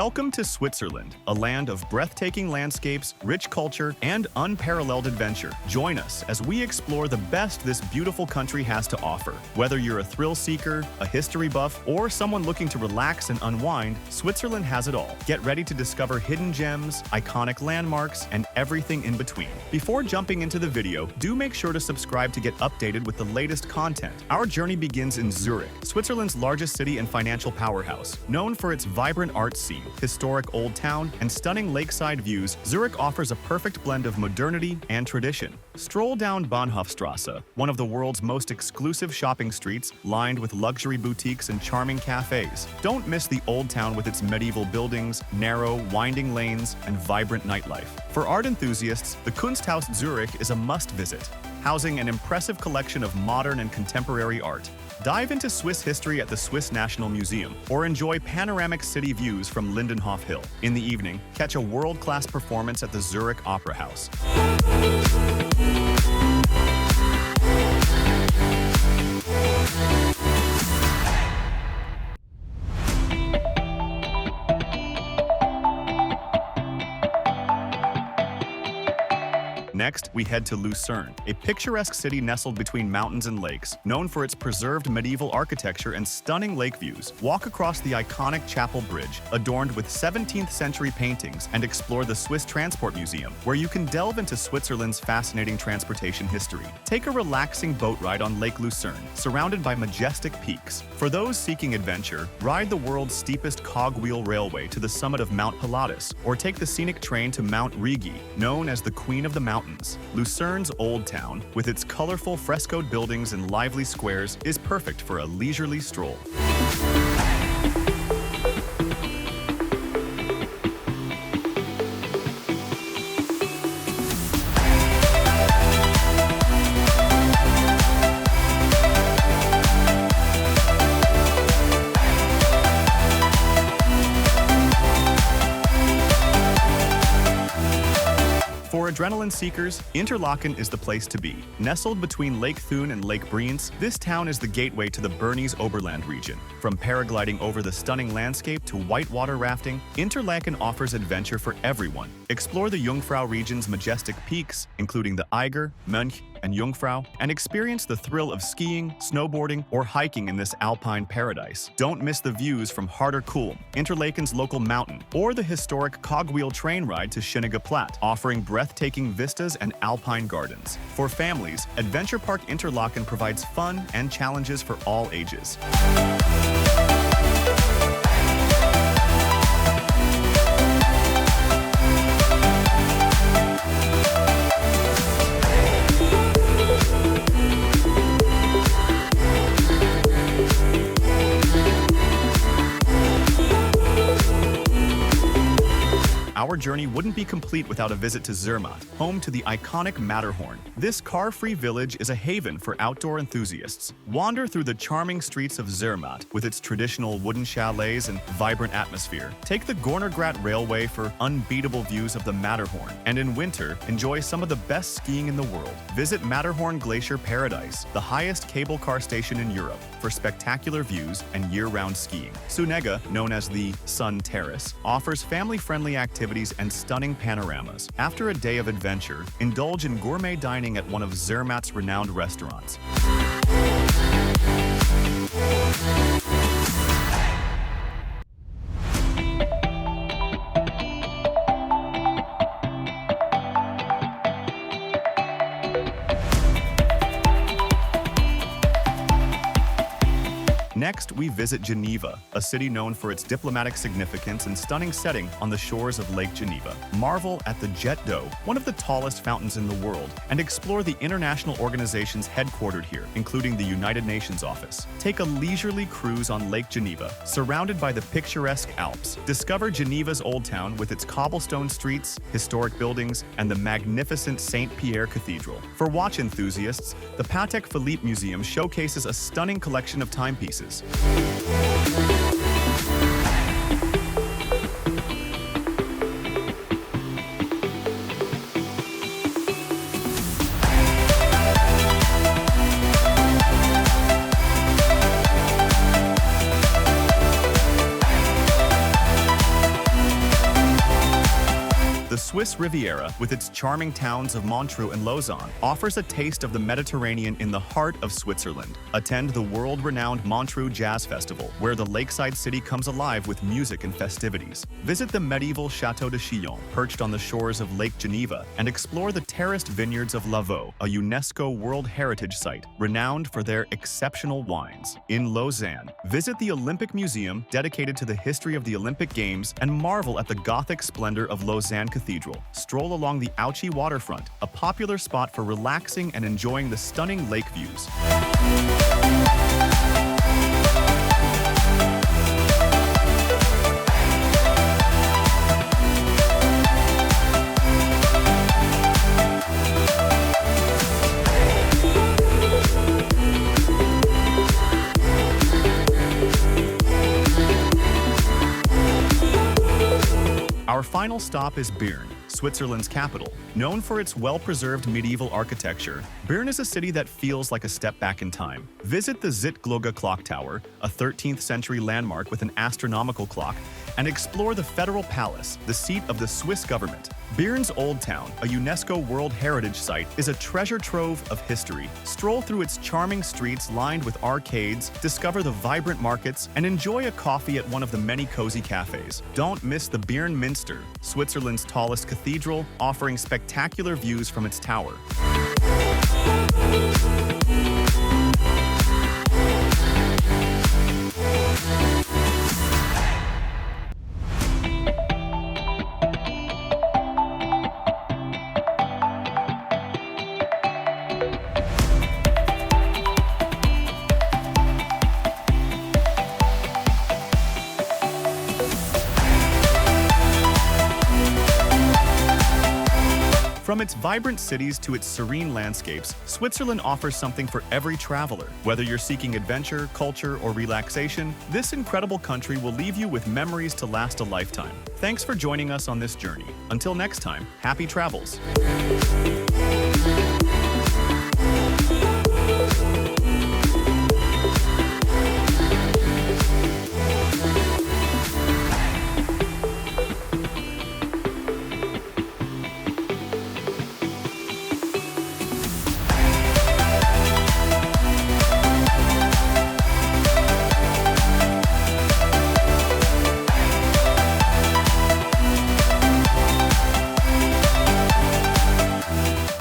Welcome to Switzerland, a land of breathtaking landscapes, rich culture, and unparalleled adventure. Join us as we explore the best this beautiful country has to offer. Whether you're a thrill seeker, a history buff, or someone looking to relax and unwind, Switzerland has it all. Get ready to discover hidden gems, iconic landmarks, and everything in between. Before jumping into the video, do make sure to subscribe to get updated with the latest content. Our journey begins in Zurich, Switzerland's largest city and financial powerhouse. Known for its vibrant art scene, historic old town, and stunning lakeside views, Zurich offers a perfect blend of modernity and tradition. Stroll down Bahnhofstrasse, one of the world's most exclusive shopping streets, lined with luxury boutiques and charming cafes. Don't miss the old town with its medieval buildings, narrow, winding lanes, and vibrant nightlife. For art enthusiasts, the Kunsthaus Zurich is a must-visit, housing an impressive collection of modern and contemporary art. Dive into Swiss history at the Swiss National Museum, or enjoy panoramic city views from Lindenhof Hill. In the evening, catch a world-class performance at the Zurich Opera House. Next, we head to Lucerne, a picturesque city nestled between mountains and lakes, known for its preserved medieval architecture and stunning lake views. Walk across the iconic Chapel Bridge, adorned with 17th century paintings, and explore the Swiss Transport Museum, where you can delve into Switzerland's fascinating transportation history. Take a relaxing boat ride on Lake Lucerne, surrounded by majestic peaks. For those seeking adventure, ride the world's steepest cogwheel railway to the summit of Mount Pilatus, or take the scenic train to Mount Rigi, known as the Queen of the Mountains. Lucerne's Old Town, with its colorful frescoed buildings and lively squares, is perfect for a leisurely stroll. For adrenaline seekers, Interlaken is the place to be. Nestled between Lake Thun and Lake Brienz, this town is the gateway to the Bernese Oberland region. From paragliding over the stunning landscape to whitewater rafting, Interlaken offers adventure for everyone. Explore the Jungfrau region's majestic peaks, including the Eiger, Mönch, and Jungfrau, and experience the thrill of skiing, snowboarding, or hiking in this alpine paradise. Don't miss the views from Harter Kulm, Interlaken's local mountain, or the historic cogwheel train ride to Schöniger Platt, offering breathtaking vistas and alpine gardens. For families, Adventure Park Interlaken provides fun and challenges for all ages. Our journey wouldn't be complete without a visit to Zermatt, home to the iconic Matterhorn. This car-free village is a haven for outdoor enthusiasts. Wander through the charming streets of Zermatt with its traditional wooden chalets and vibrant atmosphere. Take the Gornergrat Railway for unbeatable views of the Matterhorn, and in winter, enjoy some of the best skiing in the world. Visit Matterhorn Glacier Paradise, the highest cable car station in Europe, for spectacular views and year-round skiing. Sunega, known as the Sun Terrace, offers family-friendly activities and stunning panoramas. After a day of adventure, indulge in gourmet dining at one of Zermatt's renowned restaurants. Next, we visit Geneva, a city known for its diplomatic significance and stunning setting on the shores of Lake Geneva. Marvel at the Jet d'Eau, one of the tallest fountains in the world, and explore the international organizations headquartered here, including the United Nations office. Take a leisurely cruise on Lake Geneva, surrounded by the picturesque Alps. Discover Geneva's Old Town with its cobblestone streets, historic buildings, and the magnificent Saint Pierre Cathedral. For watch enthusiasts, the Patek Philippe Museum showcases a stunning collection of timepieces. Swiss Riviera, with its charming towns of Montreux and Lausanne, offers a taste of the Mediterranean in the heart of Switzerland. Attend the world-renowned Montreux Jazz Festival, where the lakeside city comes alive with music and festivities. Visit the medieval Château de Chillon, perched on the shores of Lake Geneva, and explore the terraced vineyards of Lavaux, a UNESCO World Heritage Site, renowned for their exceptional wines. In Lausanne, visit the Olympic Museum, dedicated to the history of the Olympic Games, and marvel at the Gothic splendor of Lausanne Cathedral. Stroll along the Ouchy waterfront, a popular spot for relaxing and enjoying the stunning lake views. Our final stop is Bern, Switzerland's capital. Known for its well-preserved medieval architecture, Bern is a city that feels like a step back in time. Visit the Zittglogge clock tower, a 13th-century landmark with an astronomical clock, and explore the Federal Palace, the seat of the Swiss government. Bern's Old Town, a UNESCO World Heritage Site, is a treasure trove of history. Stroll through its charming streets lined with arcades, discover the vibrant markets, and enjoy a coffee at one of the many cozy cafes. Don't miss the Bern Minster, Switzerland's tallest cathedral, offering spectacular views from its tower. From its vibrant cities to its serene landscapes, Switzerland offers something for every traveler. Whether you're seeking adventure, culture, or relaxation, this incredible country will leave you with memories to last a lifetime. Thanks for joining us on this journey. Until next time, happy travels!